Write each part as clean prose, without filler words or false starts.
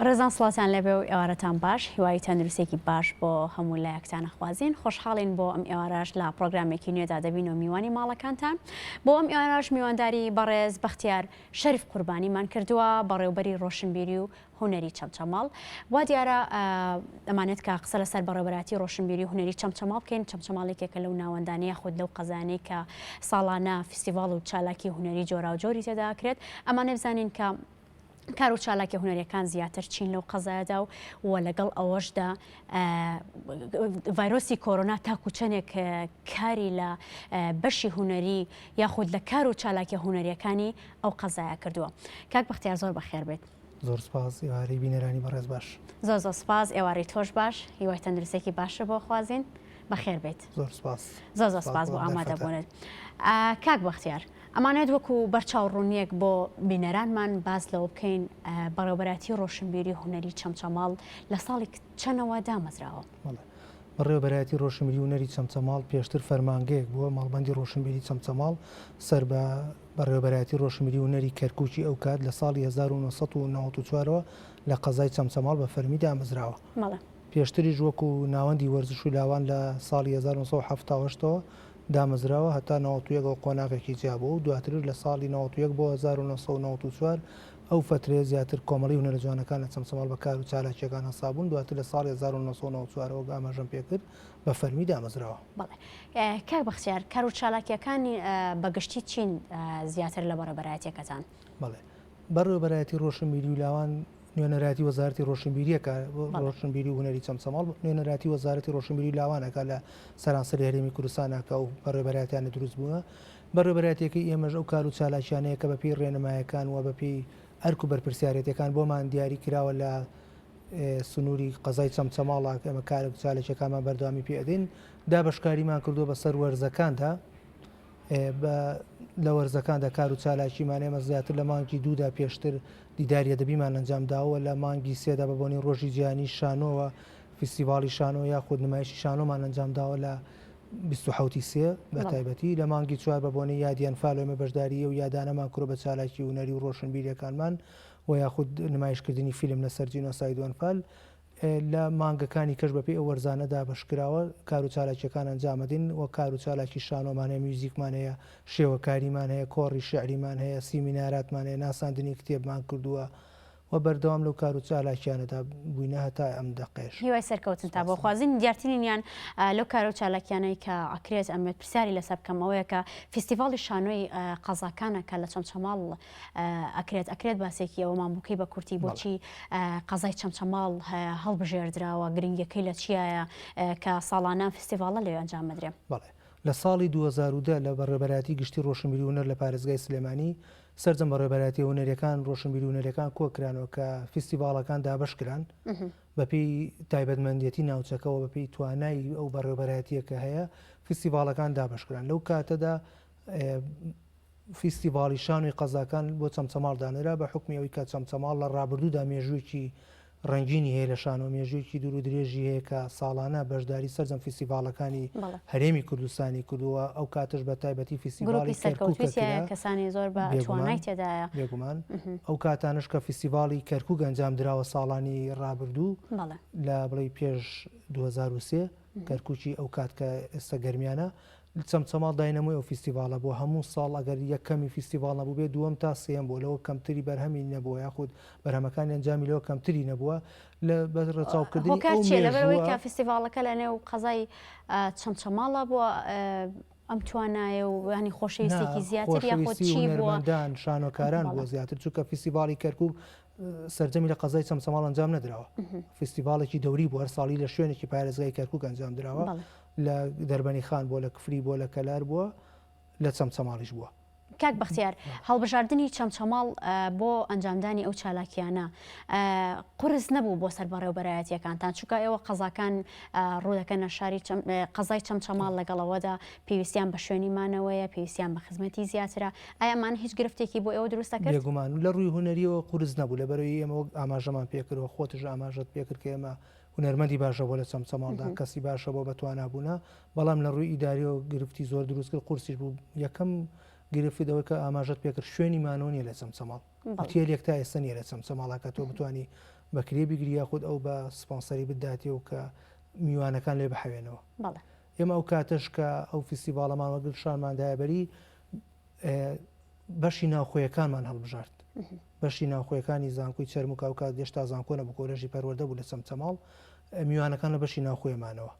ڕێزان سڵاتان لەبێ و ئێوارەتان باش هیوای تەندروستێکی باش بۆ هەموو لایەکتان نەخوازیین خۆشحاڵین بۆ ئەم ئێوارەش لە پرۆگرامێکی نوێدا دەبین و میوانی ماڵەکانتان بۆ ئەم ئێوارەش میوانداری بەڕێز بەختیار شەریف قوربانیمان کردووە بەڕێوەبەری ڕۆشنبیری و هونەری چەمچەماڵ وا دیارە ئەمانێت کە قسە لەسەر بەڕێوەبەراتی ڕۆشنبیری و هونەری چەمچەماڵ بکەین چەمچەماڵێکێکە لەو ناوەندانەیە خود لەو قەزانەی کە ساڵانە فستیڤاڵ و چالاکی هونەری جۆرا و جۆری تێدا ئەکرێت ئەمانە بزانین کە کار و چالاکی هونەریەکان زیاتر چین لەو قەزایەدا و لەگەڵ ئەوەشدا ڤایرۆسی کۆرۆنا تاکوچەنێک کاری لە بەشی هونەری یاخود لە کار و چالاکی هونەریەکانی ئەو قەزایە کردووە. کاک بەختیار زۆر بەخێر بێت. زۆر سپاس ئێوارەی بینەرانی بەڕێز باش. زۆر سپاس ئێوارەی تۆش باش هیوای تەندروستێکی باشە بۆ خوازین بەخێر بێت. زۆر سپاس. زۆر سپاس بۆ ئامادەبوونت. کاک بەختیار ئەمانێت وەکو بەرچاو ڕوونیەک بۆ بینەرانمان باز لەوە بکەین بەڕێوەبەراتی ڕۆشنبیری هونەری چەمچەماڵ لە ساڵی چەندەوە دامەزراوە؟ بەڕێوەبەراتی ڕۆشنبیری هونەری چەمچەماڵ پێشتر فەرمانگەیەک بووە ماڵبەندی ڕۆشنبیری چەمچەماڵ سەر بە بەڕێوەبەراتی ڕۆشنبیری هونەری کەرکووکی ئەو کات لە ساڵی 1994ەوە لە قەزای چەمچەماڵ بە فەرمی دامەزراوە. پێشتریش وەکو ناوەندی وەرزش و لاوان لە ساڵی 1970ەوە دامەزراوە هەتا 91 قۆناغێکی جیابوو و دواتر لە ساڵی 91 بۆ 1994 ئەو فترێ زیاتر کۆمەڵی هونەرە جوانەکان لە چەمچەماڵ بە کار و چالاکیەکان هەسابوون دواتر لە ساڵی 1994 ئاماژەم پێکرد بە فەرمی دامەزراوە. بەڵێ کاک بەختیار کار و چالاکیەکانی بەگشتی چین زیاتر لە بەڕێوەبەرایەتیەکەتان؟ بەڵێ بەڕێوەبەرایەتی ڕۆشنبیری و لاوان نوێنەراتی وەزارەتی ڕۆشنبیریەکە ڕۆشنبیری و هونەری چەمچەماڵ نوێنەراتی وەزارەتی ڕۆشنبیری لاوانەکە لە سەرانسەری هەرێمی کوردستانەکە و بەڕێوەبەرایەتیانە دروست بووە. بەڕێوەبەرایەتیەکەی ئێمەش ئەو کار و چالاکیانەیە کە بەپێی ڕێنەمایەکان و بەپێی ئەرک و بەرپرسیارەتەکان بۆمان دیاری کراوە لە سنووری قەزای چەمچەماڵە ئەمە کار و چالێکەکانمان بەردەوامی پێ ئەدەین دابەشکاریمان کردووە بەسەر وەرزەکاندا لە وەرزەکاندا کار و چالاکیمان ئێمە زیاتر لە مانگی دوودا پێشتر دیداری ئەدەبیمان ئەنجامداوە لە مانگی سێدا بە بۆنی ڕۆژی جیهانی شانۆوە فستیڤاڵی شانۆ یاخود نمایشی شانۆمان ئەنجامداوە لە 27 سێ بە تایبەتی لە مانگی چوار بە بۆنی یادیان فالۆمە بەشداریە و یادانەمان کوڕ بە چالاکی هونەری و ڕۆشنبیریەکانمان و یاخود نمایشکردنی فیلم لە سەرجینۆ سایدوانفال لە مانگەکانی کەش بەپێی ئەو وەرزانەدا بەشکراوە کار و چالاکیەکان ئەنجامەدەین و کار و چالاکی شانۆمان هەیە میوزیکمان هەیە شێوەکاریمان هەیە کۆڕی شعریمان هەیە سیمیناراتمان هەیە ناساندنی کتێبمان کردووە و بەردەوام لەو کار و چالاکیانەدا بووینە هەتا ئەم دەقێش هیوای سەرکەوتن تا بۆ خوازین دیارترینیان لەو کار و چالاکیانەی کە ئەکرێت ئەمێت پرسیاری لەسەر بکەمەوەیە کە فستیڤاڵی شانۆی قەزاکانەکە لە چەمچەماڵ ئەکرێت باسێکی ئەومان بووکەی بە کورتی بۆچی قەزای چەمچەماڵ هەڵبژێردراوە گرنگیەکەی لە چیایە کە ساڵانە فستیڤاڵە لێ ئەنجام بدرێت؟ بەڵێ لە ساڵی 2010 لە بەڕێوەبەراتی گشتی ڕۆشنبیری هونەر لە پارێزگای سلێمانی سەرجەم بەڕێوەبەراتی هونەریەکان ڕۆشنبیری هونەریەکان کۆکرانەوە کە فستیڤاڵەکان دابەشکران بەپێی تایبەتمەندێتی ناوچەکەەوە بەپێی توانایی ئەو بەڕێوەبەراتیە کە هەیە فستیڤاڵەکان دابەشکران لەو کاتەدا فستیڤاڵی شانۆی قەزاکان بۆ چەمچەماڵ دانرا بە حکمی ئەوەی کە چەمچەماڵ لە ڕابردوودا مێژوویەکی ڕنگینی هەیە لە شانۆ مێژوویەکی دوور و درێژی هەیە کە ساڵانە بەشداری سەرجەم فستیڤاڵەکانی هەرێمی کوردستانی کردووە ئەو کاتش بە تایبەتی فستیڤاڵی کەسانی زۆر بە توانای تێدایە بێگومان ئەو کاتانش کە فستیڤاڵی کەرکووک ئەنجام درراوە ساڵانی ڕابردوو لە بڵێ پێش 2023 کەرکووکی ئەو کات کە ئێستا گەرمیانە چەمچەماڵ داینەمەوەی ئەو فستیڤاڵە بۆ هەموو ساڵ ئەگەر یەکەمی فستیڤاڵ نەبوو بێ دووەم تا سێم بۆ لەوە کەمتری بەرهەمی نەبووە یاخود بەرهەمەکانی ئەنجامی لەوە کەمتری نەبووە لە بەڕەچاوکردنی لەبەرەوەی کە فستیڤاڵەکە لە نێو قەزای چەمچەماڵە بووە ئەم توانایە و ینی خۆشەویستێکی زیاتر یاخود چی بووەمەندان شانۆکاران بووە زیاتر چونکە فستیڤاڵی کەرکووک سەرجەمی لە قەزای چەمچەماڵ ئەنجام نەدراوە فستیڤاڵێکی دەوری بوو هەر ساڵی لە شوێنێکی پارێزگای کەرکووک ئەنجام درراوە لە دەربەنی خان بۆ لە کفری بۆ لە کەلار بووە لە چەمچەماڵیش بووە. کاک بەختیار هەڵبژاردننی چەمچەماڵ بۆ ئەنجامدانی ئەو چالاکیانە قورس نەبوو بۆ سەر بەڕێوەبەرایەتیەکانتان چونکە ئێوە قەزاکان ڕوودەکەنە شاری قەزای چەمچەماڵ لەگەڵەوەدا پێویستیان بە شوێنیمانەوەیە پێویستیان بە خزمەتی زیاترە ئایامان هیچ گرفتێکی بۆ ئێوە دروستە کرد؟ بێگومان لە ڕووی هونەریەوە قورس نەبوو لەبەرەوەی ئێمە ئاماژەمان پێکردەوە خۆتش ئاماژەت پێکرد کە ئێمە هونەرمەندی باشە بۆ لە چەمچەماڵدا کەسی باشە بۆ بەتوانابوونا بەڵام لە ڕووی ئیداری و گرفتی زۆر دروست کرد قورسیش بوو یەکەم گرفتەوەی کە ئاماژەت پێکرد شوێنی مانۆ نیە لە چەمچەماڵ هۆتێلێک تا ئێستا نیە لە چەمچەماڵا کە تۆ بتوانی بەکرێ بیگریە خودت ئەو بە سپانسەری بداتێ و کە میوانەکان لێ بحەوێنەوە. ئێمە ئەو کاتەش کە ئەو فیستیڤاڵەمان وەگەڵ شانماندایەبەری بەشی ناوخۆیەکانمان هەڵبژارد، بەشی ناوخۆیەکانی زانکۆی چەرم و کاوکات گەشتا زانکۆنە بە کۆلەژی پەروەردە بوو لە چەمچەماڵ میوانەکان لە بەشی ناوخۆیەمانەوە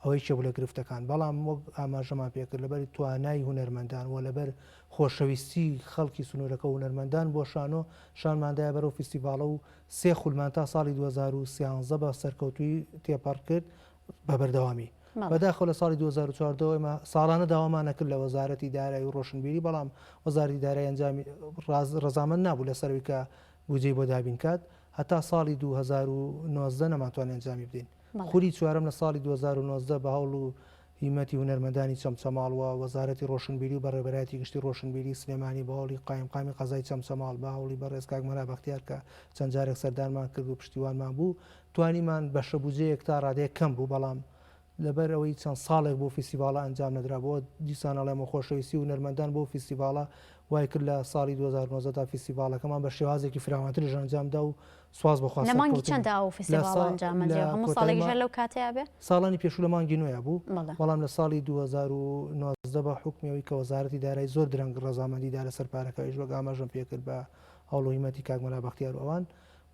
ئەوەی چێ بوو لە گرفتەکان. بەڵام وەک ئاماژەمان پێکرد لەبەر توانای هونەرمەندان و لەبەر خۆشەویستی خەڵکی سنوورەکە و هونەرمەندان بۆ شانماندایە بەرەو فیستیڤاڵە و 3 خولمان تا ساڵی 2013 بە سەرکەوتوی تێپەڕ کرد بە بەردەوامی. بەداخەوە لە ساڵی 2014 ئێمە ساڵانە داوامانە کرد لە وەزارەتی دارایی و ڕۆشنبیری، بەڵام وەزارەتی دارایی ئەنجامی ڕەزامەند نابوو لەسەرەوەی کە بودجەی بۆ دابین کات. هەتا ساڵی 2019 نەماتوانین ئەنجامی بدەین. خوری چوارەم لە ساڵی 2019 بە هەوڵ و هیمەتی هونەرمەندانی چەمچەماڵ و وەزارەتی ڕۆشنبیری و بەڕێوەبەرایەتی گشتی ڕۆشنبیری سلێمانی بە هەوڵی قایمقامی قەزای چەمچەماڵ بە هەوڵی بەڕێز کاک مەلا بەختیار کە چەند جارێک سەردانمان کرد و پشتیوانمان بوو، توانیمان بەشە بودجەیەک تا ڕادەیە کەم بوو، بەڵام لەبەر ئەوەی چەند ساڵێک بۆ فیستیڤاڵە ئەنجام نەدرا بۆ دیسانەڵێمە خۆشەویستی و هونەرمەندان بۆ فیستیڤاڵە وای کرد لە ساڵی 2019 تا فیستیڤاڵەکەمان بە شێوازێکی فراوانتریش ئەنجامدا و سواز بەخوا. لە مانگی چەندە ئەو فیستیڤاڵ ئەنجامەدرێ؟ هەموو ساڵێکیش لەو کاتەیە بێ؟ ساڵانی پێشوو لە مانگی نوێە بوو، بەڵام لە ساڵی 2019 بە حکمیەوەی کە وەزارەتی دارایی زۆر درەنگ ڕەزامەندیدا لەسەر پارەکەویش وەک ئاماژەم پێکرد بە هەوڵ و هیمەتی کاک مەلا بەختیار و ئەوان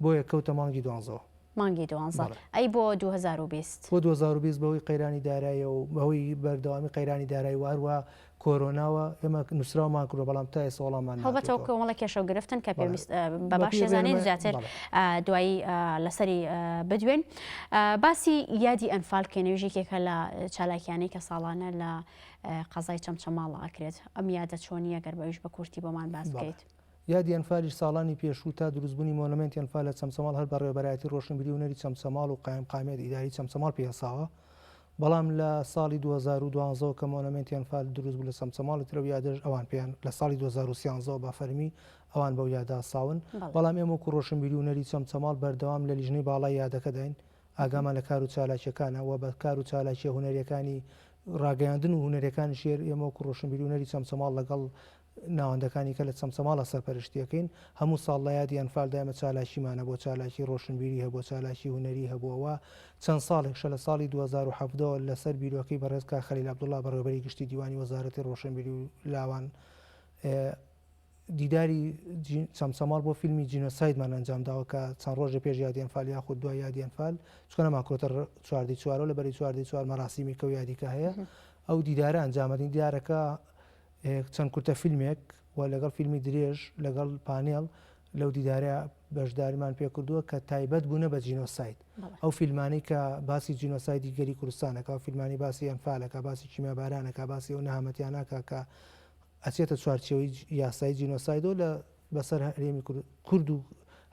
بۆیە کەوتە مانگی 12. مانگی 12 ئەی بۆ 2020 بۆ 2020 بەوەی قەیرانی دارایی و بەهۆی بەردەوامی قەیرانی دارایی واروە کۆرۆناوە ئێمە نووسراومان کردوە، بەڵام تا ئێستا وەڵاممان هەڵبەتەوە کۆمەڵە کێشە و گرفتن کە پێویست بە باش شێزانین زیاتر دوایی لەسەری بدوێن. باسی یادی ئەنفال کێنەویژێکێکە لە چالاکیانەی کە ساڵانە لە قەزای چەمچەماڵ ئەکرێت. ئەم یادە چۆنیە گەر بەویش بە کورتی بۆمان باس بکەیت؟ یادی ئەنفالیش ساڵانی پێشوو تا دروستبوونی مۆنومنتی ئەنفال لە چەمچەماڵ هەر بە ڕێوەبەرایەتی ڕۆشنبیری و هونەری چەمچەماڵ و قایمقامیەت ئیداری چەمچەماڵ پێساوە، بەڵام لە ساڵی 2012 کە مۆنومنتی ئەنفال دروست بوو لە چەمچەماڵی ترەوە یادەش ئەوان پێیان لە ساڵی 2013 بە فەرمی ئەوان بەو یادا ساون، بەڵام ئێمە وەکو ڕۆشنبیری و هونەری چەمچەماڵ بەردەوام لە لیژنەی باڵای یادەکە داین، ئاگامان لە کار و چالاکیەکانە و بە کار و چالاکیە هونەریەکانی ڕاگەیاندن و هونەرەکانی شێر ئێمە وەکو ڕۆشنبیری و هونەری چەمچەماڵ لەگەڵ ناوەندەکانی کە لە چەمچەماڵە سەرپەرشتیەکەین هەموو ساڵ لە یادی ئەنفالدا ئێمە چالاکیمانە بۆ چالاکی ڕۆشنبیری هەبوو، چالاکی هونەری هەبووەوە. چەند ساڵێکشە لە ساڵی 2017 لەسەر بیرۆکەی بەڕێز کاک خەلیل عەبدوڵڵا بەڕێوەبەری گشتی دیوانی وەزارەتی ڕۆشنبیری و لاوان دیداری چەمچەماڵ بۆ فیلمی جینۆسایدمان ئەنجامداوە کە چەند ڕۆژە پێش یادی ئەنفال یاخود دوای یادی ئەنفال چکە نەماکرۆتە چواردەی چوارەوە لە بەری چواردەی چوار مەراسیمی کە و یادیکە هەیە. ئەو دیدارە ئەنجامەدین دیارەکە چەند کورتە فیلمێک و لەگەڵ فیلمی درێژ لەگەڵ پانێڵ لەو دیدارە بەشداریمان پێ کردووە کە تایبەت بوونە بە جینۆساید. ئەو فیلمانی کە باسی جینۆسایدی گەری کوردستانەکە و فیلمانی باسی ئەنفالەکە باسی کیمیابارانەکە باسی ئەو نەهامەتیانەکە کە ئەچێتە چوارچێوەی یاسایی جینۆسایدۆ لە بەسەر هەرێمی کورد و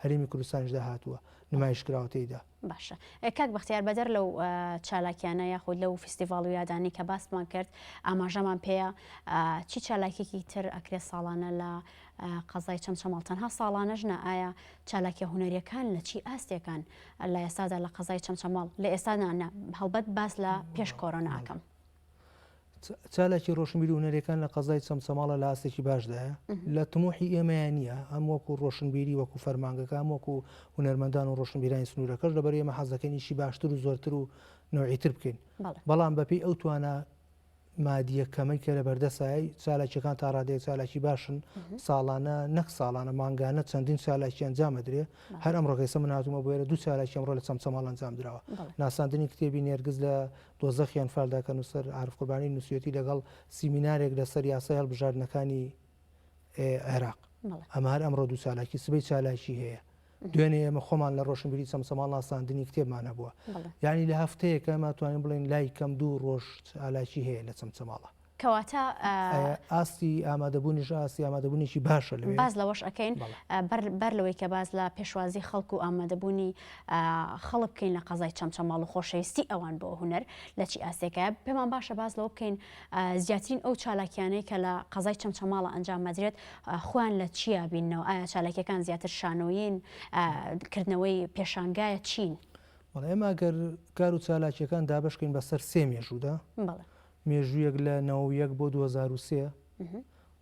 هەرێمی کوردستانیشدا هاتووە نمایشکراوەتەیدا. باشە کاک بەختیار بەدەر لەو چالاکیانە یاخود لەو فیستیڤاڵ و یادانی کە باسمان کرد ئاماژەمان پێەیە چی چالاکێکی تر ئەکرێت ساڵانە لە قەزای چەمچەماڵ تەنها ساڵانەش نە ئایا چالاکیە هونەریەکان لە چی ئاستێکان لە ئێستادا لە قەزای چەمچەماڵ لە ئێستانە هەڵبەت باس لە پێش کۆرۆنا ئەکەم؟ چالاکی ڕۆشنبیری و هونەرەکان لە قەزای چەمچەماڵە لە ئاستێکی باشدایە لە تموحی ئێمەیان نییە، ئەم وەکو ڕۆشنبیری وەکو فەرمانگەکە وەکو هونەرمەندان و ڕۆشنبیرانی سنوورەکەش لەبەر ئێمە حەزەکەنیشی باشتر و زۆرتر و نوعیتر بکەین، بەڵام بەپێی ئەو توانە مادیە کەمەی کە لە بەردەسایی چالاکیەکان تا ڕادەیە چالاکی باشن ساڵانە نەک ساڵانە مانگانە چەندین چالاکی ئەنجامەدرێ. هەر ئەم ڕۆکەیسە من هاتوومە بۆێرە دوو چالاکی ئەمڕۆ لە چەمچەماڵ ئەنجام درراوە. ناساندنی کتێبی نێرگز لە دۆزەخی ئەنفالدا کە نووسەر عارف قوربانی نووسەتی لەگەڵ سیمینارێک لەسەر یاسای هەڵبژاردنەکانی عێراق. ئەمە هەر ئەمڕۆ دوو چالاکی سبەی چالاکی هەیە. دوێنێ ئێمە خۆمان لە ڕۆشنبیری چەمچەماڵ ناساندنی کتێبمان هەبووە، یعنی لە هەفتەیەکە ماتوانین بڵێن لای کەم دوو ڕۆژ چالاکی هەیە لە چەمچەماڵە. کەواتە ئاستی ئامادەبوونیش ئاستی ئامادەبوونیشی باشە لەوێ باز لەوەش ئەەکەین بەر لەوەی کە باز لە پێشوازی خەڵکو و ئامادەبوونی خەڵک بکەین لە قەزای چەمچەماڵ و خۆشەویستی ئەوان بۆ هونەر لە چی ئاستێکە پێمان باشە باز لەوە بکەین زیاترین ئەو چالاکیانەی کە لە قەزای چەمچەماڵە ئەنجام مەدرێت خوان لە چیە بینەوە؟ ئایا چالاکیەکان زیاتر شانۆیین کردنەوەی پێشانگایە چین؟ بەڵێ ئێمە گەر کار و چالاکیەکان دابشکەین بەسەر سێ مێژوودا مێژوویەک لە 91 بۆ 2003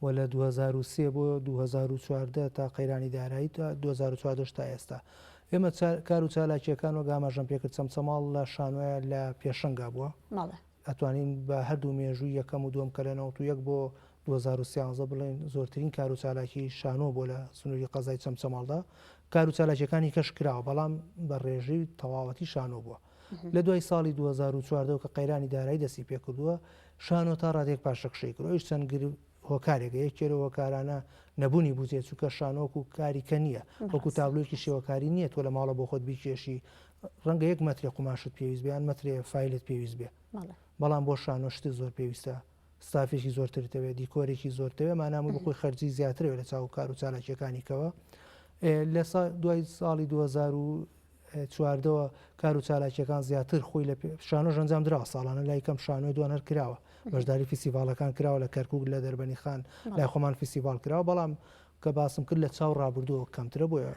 و لە 2003 بۆ 2014 تا قەیرانی دارایی تا 2014 تا ئێستا ئێمە کار و چالاکیەکان و گاماژەم پێکرد چەمچەماڵ لە شانۆیە لە پێشەنگا بووە ئەتوانین بە هەردوو مێژووی یەکەم و دووەم کە لە 91 بۆ 2013 بڵێن زۆرترین کار و چالاکی شانۆ بۆ لە سنووری قەزای چەمچەماڵدا کار و چالاکیەکانی کەش کراوە بەڵام بە ڕێژەی تەواوەتی شانۆ بووە لە دوای ساڵی 2014 کە قەیرانی دارایی دەستی پێکردووە شانۆ تا ڕادێک پاشەخشەی کرد ئەوش چەند هۆکارێکە یەکێرە هۆکارانە نەبوونی بوجێ چووکە شانۆک و کاریکە نییە وەکو تابلۆکی شێوەکاری نییە تۆ لە ماڵە بۆ خۆت بیکێشی ڕەنگە 1 مەترێ قوماشت پێویست بیان مەترێ فیلت پێویست بێ بەڵام بۆ شانۆ شت زۆر پێویستە ستافێکی زۆرترتەوێت دیکۆرێکی زۆرتەوێ مانامە بخۆی خەرجی زیاترەوە لە چاو کار و چالاکیەکانیکەوە لە دوای ساڵی 2014ەوە کار و چالاکیەکان زیاتر خۆی لە شانۆ ژەنجام درا ساڵانە لای کەم شانۆی دوان هەر کراوە بەشداری فیسیڤالەکان کراوە لە کەرکووک لە دەربەنی خان لای خۆمان فیسیڤال کراوە بەڵام کە باسم کرد لە چاو ڕابردووە کەمترە بۆیە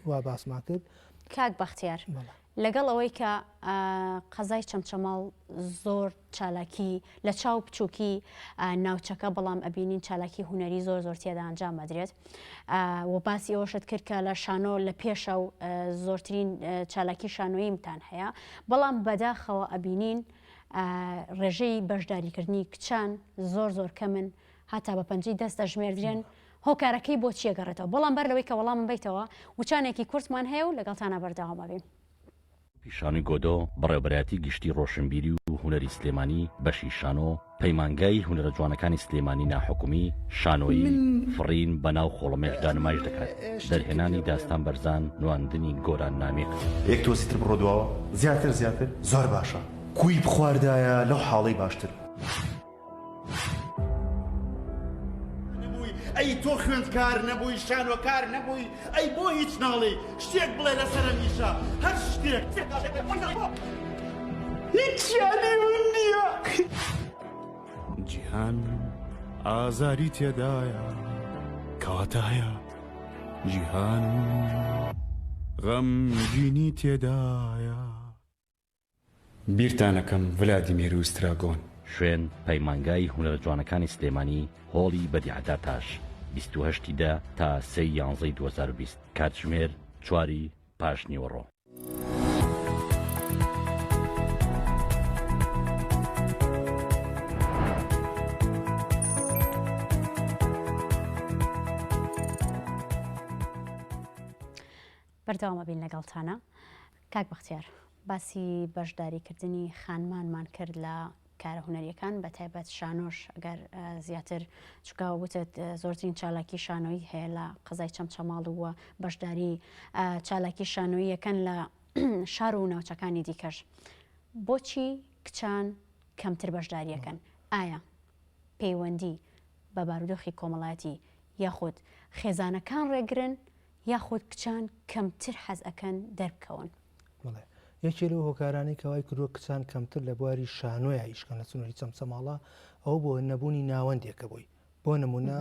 وا باسمان کرد کاک بەختیار لەگەڵ ئەوەی کە قەزای چەمچەماڵ زۆر چالاکی لە چاو بچووکی ناوچەکە بەڵام ئەبینین چالاکی هوەری زۆر زۆر تێدا ئەنجام بدرێت و باسی ئەوەشت کرد کە لە شانۆ لە پێشە و زۆرترین چالاکی شانۆییمتان هەیە بەڵام بەداخەوە ئەبینین ڕێژەی بەشداریکردنی کچان زۆر زۆر کەمن هاتا بە پەنجەی دەست دەژمێردرێن هۆکارەکەی بۆ چیە گەڕێتەوە بەڵام بەر لەوەی کە وەڵام بیتەوە وچانێکی کورتمان هەیە و لەگەڵتانە بەردەوام بین. پیشانی گۆدۆ بەڕێوەبەرەتی گشتی ڕۆشنبیری و هوەری سلێمانی بەشی شانۆ پەیمانگای هوەرە جوانەکانی سلێمانی ناحکومی شانۆیی فڕین بەناو خۆڵەمێشدا نمایش دەکات دەرهێنانی داستان بەرزان نواندنی گۆران نامێک یەک تۆسیتر بڕۆدواوە زیاتر زۆر باشە کوی بخواردایە لەو حاڵەی باشتر ئەی تۆ خوێندکار نەبووی شانۆکار نەبووی ئەی بۆ هیچ ناڵی شتێک بڵێ لەسرە نیشە هەر شتێک هیچیانی من نییە جیهان ئازاری تێدایە کەواتایە جیهان غەمگینی تێدایە بیرتانەکەم ڤلادیمیر ئوستراگۆن شوێن پەیمانگای هوەرە جوانەکانی سلێمانی هۆڵی بەدیعەداتاش 28 تا 3 2020 کاتژمێر 4 پاش نیوەڕۆ. بەردەوامە بین لەگەڵتانە کاک بەختیار باسی بەشداریکردنی خانمانمان کرد لە کارە هوەریەکان بە تایبەت شانۆش ئەگەر زیاتر چکە وتت زۆرترین چالاکی شانۆیی هەیە لە قەزای چەمچەماڵ وە بەشداری چالاکی شانۆیی یەکەن لە شار و ناوچەکانی دیکەش بۆچی کچان کەمتر بەشداریەکەن ئایا پەیوەندی بە بارودۆخی کۆمەڵایەتی یاخود خێزانەکان ڕێگرن یاخود کچان کەمتر حەز ئەکەن دەربکەون یەکێ لەو هۆکارانەی کەوای کردووە کچان کەمتر لە بواری شانۆیە ئیشکەن لە سنووری چەمچەماڵە ئەو بۆ نەبوونی ناوەندێکە بووی بۆ نمونە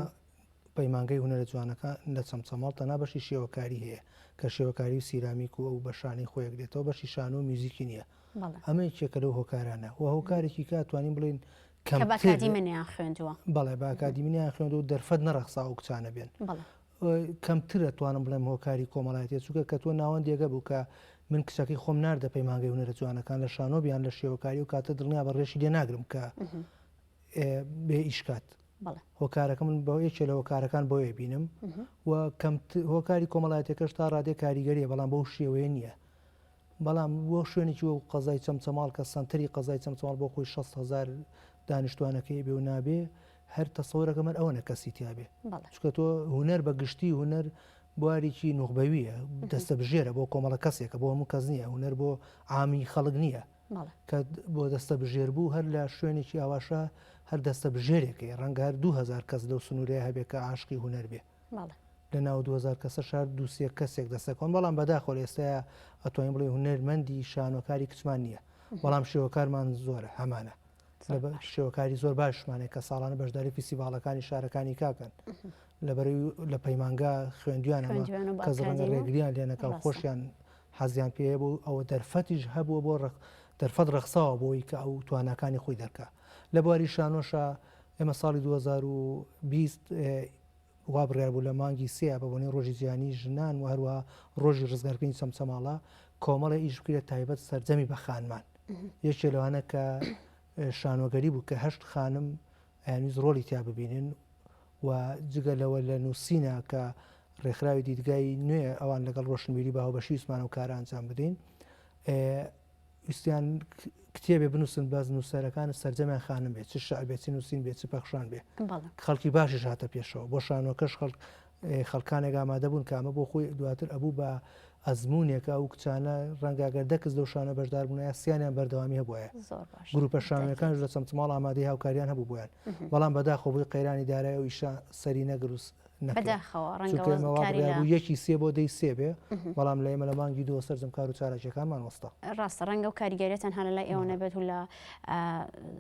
پەیمانگەی هوەرە جوانەکە لە چەمچەماڵ تەنها بەشی شێوەکاری هەیە کە شێوەکاری و سیرامیک و ئەو بەشانەی خۆیەک دێتەوە بەشی شانۆ و میوزیکی نییە ئەمە یەکێکە لەو هۆکارانە و هۆکارێکی کە توانین بڵین کەمتر خوێندووە بەڵێ با ئاکادیمینیان خوێندەوە دەرفەت نەڕەخسا و کچانە بێن کەمترە توانم بڵێم هۆکاری کۆمەڵایەتی چووکە کە تۆ ناوەندێگە بوو کە من کچەکەی خۆم ناردە پەیمانگەی هوەرە جوانەکان لە شانۆ بیان لە شێوەکاری و کاتە دڵنیا بە ڕێشی لێ ناگرم کە بێ ئیشکات هۆکارەکە من بە یەکێ لە هۆکارەکان بۆیە بینم و هۆکاری کۆمەڵایەتەکەش تا ڕادێ کاریگەریە بەڵام بەو شێوەیە نییە بەڵام بۆ شوێنێکی و قەزای چەمچەماڵ کە سنتری قەزای چەمچەماڵ بۆ خۆی 6,000 دانیشتوانەکەی بێ و نابێ هەر تەسەورەکەمەر ئەوە کەسی تیاابێ چکە تۆ هوەر بە گشتی هوەر بوارێکی نوخبەویە دەستە بژێرە بۆ کۆمەڵە کەسێکە بۆ هەموو کەس نییە هوەر بۆ عامی خەڵک نییە کە بۆ دەستە بژێر بوو هەر لە شوێنێکی ئاواشە هەر دەستە بژێرێکی ڕەنگە هەر 2000 کەس لەو سنوورەیە هەبێت کە عاشقی هوەر بێ لە ناو 2000 کەسە شار دووسێ کەسێک دەستەکەن بەڵام بەداخۆ ئێستاە ئەتوانین بڵێ هوەرمەندی شانۆکاری کچمان نییە بەڵام شێوەکارمان زۆرە هەمانە شێوەکاری زۆر باشمانێک کە ساڵانە بەشداری فیسیڤالەکانی شارەکانی کاکەن لە پەیمانگا خوێندویانەوە کەس ڕەنگە ڕێگریان لێنەکە و خۆشیان حەزیان پێ بوو ئەوە دەرفەتیش هەبووە بۆ دەرفەت ڕەخساوە بۆی کە ئەو تواناکانی خۆی دەرکە لە بواری شانۆشە ئێمە ساڵی 2020 وا بڕیار بوو لە مانگی سێ بە بۆنی ڕۆژی جیهانی ژنان و هەروەها ڕۆژی ڕزگارکردنی چەمچەماڵە کۆمەڵە ئیش بکرێت تایبەت سەرجەمی بە خانمان یەکێ لەوانە کە شانۆگەری بوو کە 8 خانم ئەیانویست ڕۆلی تیا ببینن و جگە لەوە لە نووسینە کە ڕێکخراوی دیدگای نوێ ئەوان لەگەڵ ڕۆشنبیری بەهاوبەشی عوسمان و کارە ئەنجام بدەین ویستیان کتێبێ بنووسن باز نووسەرەکان سەرجەمیان خانم بێت چ شعر بێت چ نووسین بێت چ پەخشان بێ خەڵکی باشیش هاتە پێشەوە بۆ شانۆکەش خەڵکانێک ئامادە بوون کامە بۆ خۆی دواتر ئەبوو بە ئەزمونێکە ئەو کچانە ڕەنگاگەر دەکەس لەو شانە بەشدار بوون سییانیان بەردەوامی هەبووە گروپە شانەکان لە چەمچەماڵ ئامادەی هاوکاریان هەبوو بۆیان بەڵام بەداخۆ بۆی قەیرانی دارای و ئیشا سەری نەگروست یەکی سێ بۆ دەی سێ بێ بەڵام لە ئێمە لە مانگی دووە سەرجەم کار و چارەکیەکانمان وەستا ڕاستە ڕەنگە و کاریگەریەتەن هەر لە ئێوە نەبێت و لە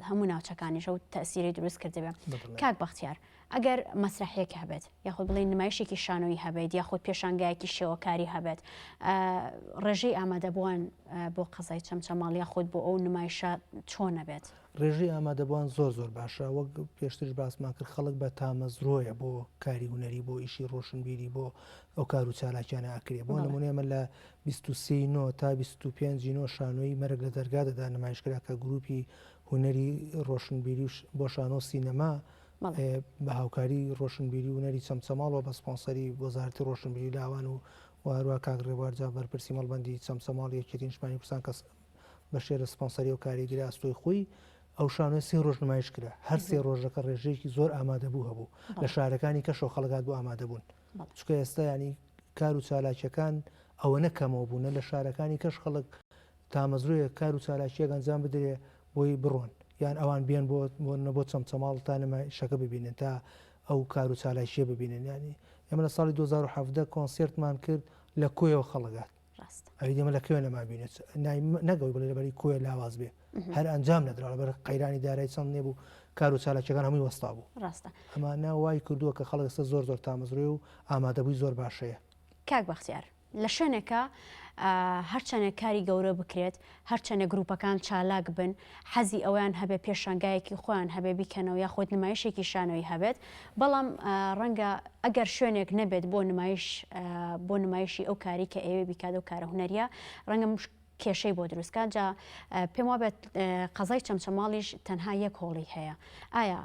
هەموو ناوچەکانیش و تەسیری دروست کردبێ کاک بەختیار ئەگەر مەسرحەیەک هەبێت یاخود بڵێن نمایشێکی شانۆیی هەبێت یاخود پێشانگایەکی شێوەکاری هەبێت ڕێژەی ئامادەبووان بۆ قەزای چەمچەماڵ یاخود بۆ ئەو نمایشە چۆن نەبێت ڕێژەی ئامادەبووان زۆر باشە وەک پێشترش باسمان کرد خەڵک بە تامەزرۆیە بۆ کاری هونەری بۆ ئیشی ڕۆشنبیری بۆ ئەو کار و چالاکیانە ئاکرێ بۆ نمونێمە لە 23 تا 25 شانۆی مەرگ لە دەرگادەدا نمایشکرا کە گروپی هونەری ڕۆشنبیری بۆ شانۆ سینەما بە هاوکاری ڕۆشنبیری و نەری چەمچەماڵەوە بە سپۆنسەری وەزارەتی ڕۆشنبیری لاوان و هەروە کاک ڕێبوارجا بەرپرسی مەڵبەندی چەمچەماڵ یەکێتی نیشتمانی کوردستان کەس بە شێرە سپۆنسەری و کاریگری ئاستۆی خۆی ئەو شانۆی 3 ڕۆژ نمایش کرا هەر 3 ڕۆژەکە ڕێژەیەکی زۆر ئامادەبوو هەبوو لە شارەکانی کەشەوە خەڵگات بۆ ئامادەبوون چکە ئێستا ینی کار و چالاکیەکان ئەوە نەکەمەوە بوونە لە شارەکانی کەش خەڵک تامەزرۆیە کار و چالاکیەک ئەنجام بدرێ بۆی بڕۆن یان ئەوان بێن بۆ چەمچەماڵ تا نمایشەکە ببینن تا ئەو کار و چالاکیە ببینن ینی ئێمە لە ساڵی 2017 کۆنسێرتمان کرد لە کۆیەوە خەڵگات ئەوی دێمە لە کوێ نەما بینێت نەگەوی بڵێ لەبەری کۆیە لاواز بێ هەر ئەنجام نەدرا لەبەر قەیرانی دارایی چەند نێبوو کار و چالاکیەکان هەمووی وەستا بوو ئەمانە وای کردووە کە خەڵک ئێستا زۆر تامەزرۆی و ئامادەبووی زۆر باشەیە کاک بەختیار لە شوێنێکە هەرچەنە کاری گەورە بکرێت هەرچەنە گروپەکان چالاک بن حەزی ئەویان هەبێ پێشانگایەکی خۆیان هەبێ بیکەنەوە یا خۆت نمایشێکی شانۆی هەبێت بەڵام ڕەنگە ئەگەر شوێنێک نەبێت بۆ نمایشی ئەو کاری کە ئێوێ بیکات و کارە هونەریە ڕەنگە کێشەی بۆ دروستکە جا پێم وابێت قەزای چەمچەماڵیش تەنها یەک هۆڵی هەیە ئایا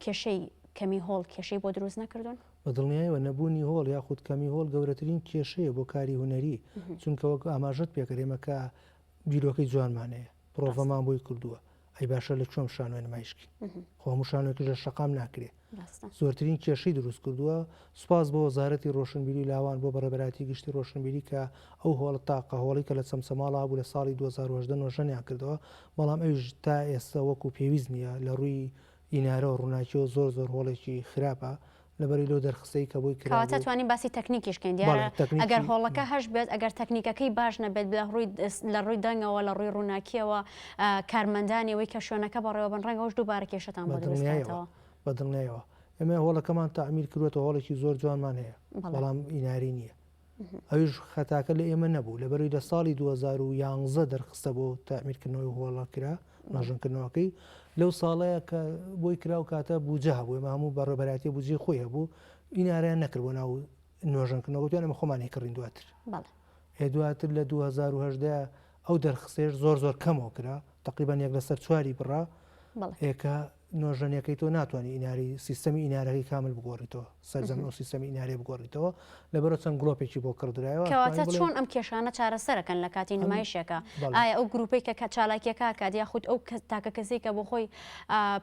کێشەی کەمی هۆڵ کێشەی بۆ دروست نەکردوون؟ بە دڵنیایەوە نەبوونی هۆڵ یاخود کەمی هۆڵ گەورەترین کێشەیە بۆ کاری هونەری چونکە وەک ئاماژەت پێکەرێمەکە بیرۆکەی جوانمانەیە پرۆڤەمان بۆی کردووە ئەی باشە لە چۆم شانۆی نمایشکی خۆ هەموو شانۆیەکیش لە شەقام ناکرێ زۆرترین کێشەی دروست کردووە سوپاس بۆ وەزارەتی ڕۆشنبیری لاوان بۆ بەڕێبەراتی گشتی ڕۆشنبیری کە ئەو هۆڵە تاقە هۆڵی کە لە چەمچەماڵا بوو لە ساڵی 2010 نۆژەنیان کردەوە بەڵام ئەوش تا ئێستا وەکو پێویست نییە لە ڕووی ئینارە و ڕووناکیەوە زۆر هۆڵێکی خراپە لەبەری لەو دەرخستەی کە بۆی کراوە توانین باسی تەکنیکیشکەین دیارە ئەگەر هۆڵەکە هەش بێت ئەگەر تەکنیکەکەی باش نەبێت لە ڕووی دەنگەوە لە ڕووی ڕووناکیەوە کارمەندانیەوەی کە شوێنەکە بەڕێوە بن ڕەنگەوەش دووبارە کێشەتان بۆ دروستکاتەوە بە دڵنیایەوە ئێمە هۆڵەکەمان تعمیر کردوێتەوە هۆڵێکی زۆر جوانمان هەیە بەڵام ئیناری نییە ئەویش خەتاکە لە ئێمە نەبوو لەبەروی لە ساڵی 2011 دەرخستە بۆ تعمیرکردنەوەی هۆڵە کرا ناژنکردنەوەکەی لەو ساڵەیە کە بۆی کرا و کاتە بوجە هەبوو ئێمە هەموو بەڕێبەراتی بوجێ خۆی هەبوو ئیناریان نەکردبوو ناو نۆژنکردنەوەیان ئەمە خۆمانی کڕین دواتر دواتر لە 2010 ئەو دەرخستێش زۆر کەمەوە کرا تقریبان 1/4 بڕا ئێکە نۆژەنیەکەی تۆ ناتوانانی ئیناری سیستەمی ئینارەکەی کامل بگۆڕیتەوە سەرجەم و سیستەمی ئیناری بگۆڕیتەوە لەبەرە چەند گڵۆپێکی بۆ کردرایەوە کەواتە چۆن ئەم کێشانە چارەسەرەکەن لە کاتی نمایشێکە ئایا ئەو گروپی کە چالاکیەکە کات یاخود ئەو تاکە کەسێک کە بۆ خۆی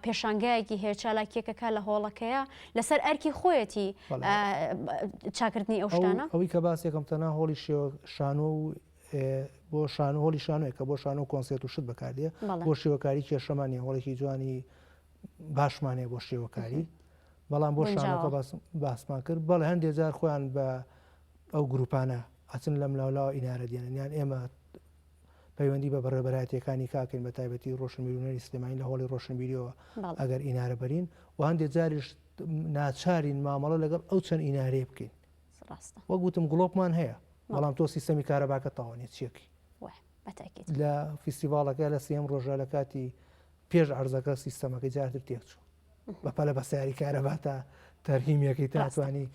پێشانگایەکی هەیە چالاکیەکە لە هۆڵەکەیە لەسەر ئەرکی خۆیەتی چاکردنی ئەو شتانە ئەوەی کە باسێکم تەنها هۆڵی شانۆ و بۆ هۆڵی شانۆیە کە بۆ شانۆ کۆنسێت و شت بەکاردێ بۆ شێوەکاری کێشەمانی هۆڵێکی جوانی باشمانێ بۆ شێوەکاری بەڵام بۆ شانۆکە باسمان کرد بەڵێ هەندێک جار خۆیان بە ئەو گروپانە ئەچن لەم لاولاوە ئینارە دێنن ئێمە پەیوەندی بە بەڕێبەراتیەکانی کاکەین بە تایبەتی ڕۆشنبیری و نەری سلێمانی لە هۆڵی ڕۆشنبیریەوە ئەگەر ئینارە بەرین و هەندێک جاریش ناچارین مامەڵە لەگەڵ ئەو چەند ئینارێ بکەین وەک گوتم گڵۆپمان هەیە بەڵام تۆ سیستەمی کارەباکە تاوانێت چیەکی لە فیستیڤالەکە لە سێم ڕۆژە لە کاتی پێش عەرزەکە سیستەمەکەی جارتر تێکچوو بەپەلە بە سیاری کارەباتە تەرهیمەکەی تاتوانی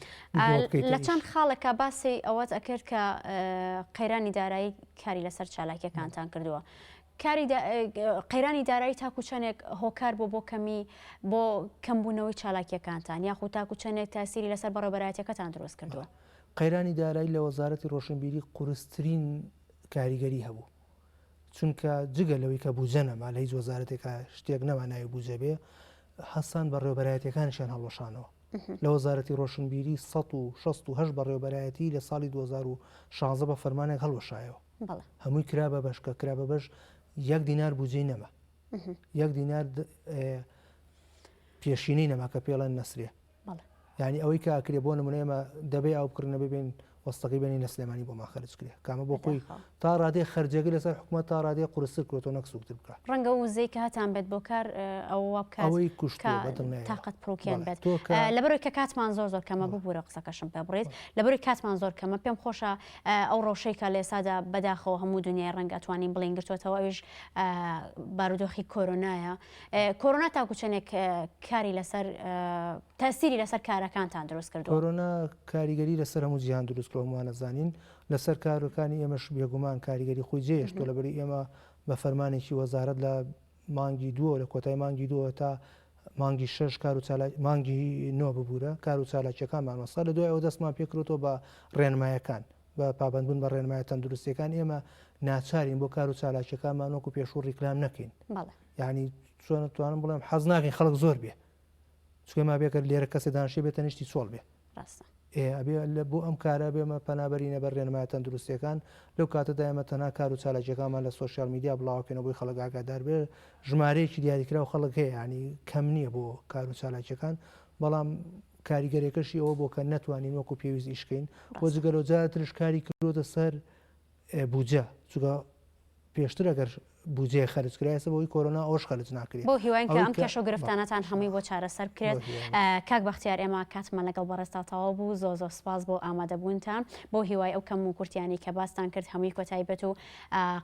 لە چەند خاڵێکە باسی ئەوەت ئەکرد کە قەیرانی دارایی کاری لەسەر چالاکیەکانتان کردووە. قەیرانی دارایی تاکو چەندێک هۆکار بۆ کەمی بۆ کەمبوونەوەی چالاکیەکانتان یاخود تاکو چەندێک تاسیری لەسەر بەڕێوەبەرایەتەکەتان دروست کردووە. قەیرانی دارایی لە وەزارەتی ڕۆشنبیری قورسترین کاریگەری هەبوو، چونکە جگە لەوەی کە بوجە نەما لە هیچ وەزارەتێکە شتێک نەماناوی بوجە بێ هەستان بەڕێوەبەرایەتەکانیشیان هەڵوەشانەوە. لە وەزارەتی ڕۆشنبیری 168 بەڕێوەبەرایەتی لە ساڵی 2016 بە فەرمانێک هەڵوەشایەوە. هەمووی کرا بە بەش کە کرا بە بەش 1 دینار بوجەی نەما، 1 دینار پێشینەی نەما کە پێڵەن نەسرێ. یعنی ئەوەی کە ئاکرێ بۆ نمونە ئێمە دەبێ ئەو بکردنە ببین وەستەقی بینی لە سلێمانی بۆ ماخەرج کرێ کامە بۆ خۆی تا ڕادێ خەرجەکە لەسەر حکوومەت تا ڕادێ قورستر کۆتۆ نەک سوکتر بکات. ڕەنگە وزەی کە هەتان بێت بۆ کار ئەوە بکات ئەوەی کوشتە تااقەت پرۆکیان بێت. لەبەرەوەی کە کاتمان زۆر کەمە ببوورە قسەکەشم پێ بڕێت لەبەرەوەی کاتمان زۆر کەمە پێم خۆشە ئەو ڕۆژەی کە لە ئێسادا بەداخەوە هەموو دنیای ڕەنگە توانین بڵین گرتوێتەوە ئەویش بارودۆخی کۆرۆنایە. کۆرۆنا تاکو چەندێک کاری لەسەر تاسیری لەسەر کارەکانتان دروست کردو. کۆرۆنا کاریگەری لەسەر هەموو جیهان دروست کردووە هەمووانەزانین لەسەر کارەکانی ئێمەش بێگومان کاریگەری خۆی جێهێشتووە لەبەری ئێمە بە فەرمانێکی وەزارەت لە مانگی دووە لە کۆتای مانگی دووە تا مانگی 6 مانگی 9 ببوورە کار و چالاکیەکانمان وەستا لە دوای ئەو دەستمان پێکردەوە بە ڕێنمایەکان بە پابندبوون بە ڕێنمایە تەندروستیەکان ئێمە ناچارین بۆ کار و چالاکیەکانمان وەکو پێشوو ڕیکلام نەکەین. یعنی چۆن توانم بڵێم حەز ناکەین خەڵک زۆر بێ چکە ما بێکە لێرە کەسێ دانشێ بێتە نیشتی چۆڵ بێ ئەبێ بۆ ئەم کارە بێمە پەنابەرینە بەر ڕێنمایە تەندروستیەکان لەو کاتەدا ئێمە تەنها کار و چالاکیەکانمان لە سۆشیال میدیا بڵاوکەنەوە بۆی خەڵک ئاگادار بێ ژمارەیەکی دیاریکرا و خەڵک هەیە ینی کەم نییە بۆ کار و چالاکیەکان بەڵام کاریگەرێکەشی ئەوە بۆ کە نەتوانین وەکو پێویست ئیشکەین بۆ جگەلەوە جارترش کاری کردوتە سەر بوجە چووکە پێشتر ئەگەر بوجێ خەرجکرایسە بۆی کۆرۆنا ئەوش خەرج ناکرێت بۆ هیوایین کە ئەم کێشە و گرفتانەتان هەمووی بۆ چارەسەر بکرێت. کاک بەختیار ئێمە کاتمان لەگەڵ بەڕێستاتەوە بوو زۆ سپاس بۆ ئامادەبوونتان بۆ هیوای ئەو کەم و کورتیانی کە باستان کرد هەمووی کۆتایی بێت و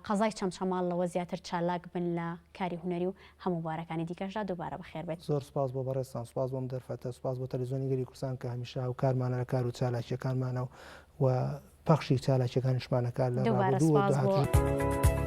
قەزای چەمچەماڵ لەوە زیاتر چالاک بن لە کاری هونەری و هەموو بارەکانی دیکەشدا دووبارە بەخێر بێت. زۆر سپاس بۆ بەڕێستان سپاس بۆم دەرفەتە سپاس بۆ تەلەڤیزیۆنی گەری کوردستان کە هەمیشە و کارمانە لە کار و چالاکیەکانمانە و پەخشی چالاکیەکانیشمانەکار لە ڕابردووە